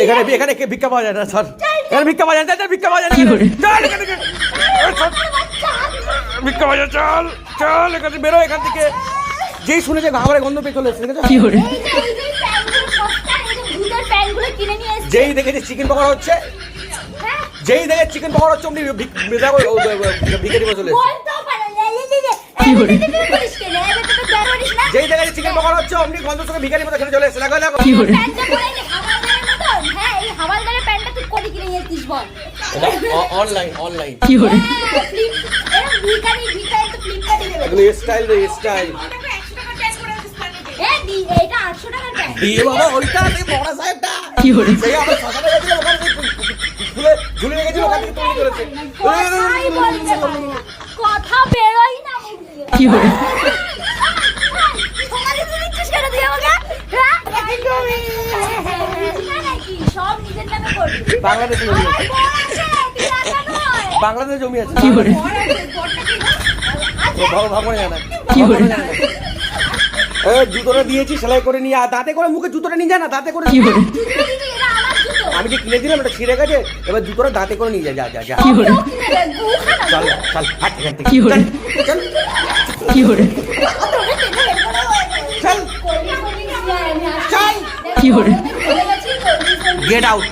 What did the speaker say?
এখানে এখানে ভিক্ষা পাওয়া যায় না স্যার, এখানে ভিক্ষা পাওয়া যায় না, ভিক্ষা পাওয়া যায় না, চল এখান থেকে, ভিক্ষা পাওয়া যায়, চল চল এখান থেকে বেরো এখান থেকে। যেই শুনেছে ঘাবড়ে গন্ধ পেয়ে চলে এসেছে, যেই দেখেছে চিকেন পকোড়া হচ্ছে, যেই দেখে চিকেন পকোড়া হচ্ছে অমনি ভিখারি বলে চলে এসেছে। যেই দেখে চিকেন পকোড়া হচ্ছে অমনি গন্ধ সঙ্গে ভিখারি মতো খেতে চলে এসেছে। দেখো দেখো অনলাইন অনলাইন এগুলো স্টাইল রে স্টাইল। বাবা ওইটা বড় সাহেবটা সেই আমরা সকালে গেছিলাম ওখানে ঝুলে রেখেছিল, ওখান থেকে তৈরি করেছে। কথা বেরোই না কি হলো বাংলাদেশে জমি আছে, বাংলাদেশে জমি আছে, ভাবনা জানা জুতোটা দিয়েছি সেলাই করে নিয়ে, দাঁতে করে মুখে জুতোটা নিয়ে যায় না, দাঁতে করে আমি যে কিনে দিলাম এটা ছিঁড়ে গেছে, এবার জুতোটা দাঁতে করে নিয়ে যায়, যা যা যা চল চল হাট এখান থেকে, চল চল চল গেট আউট।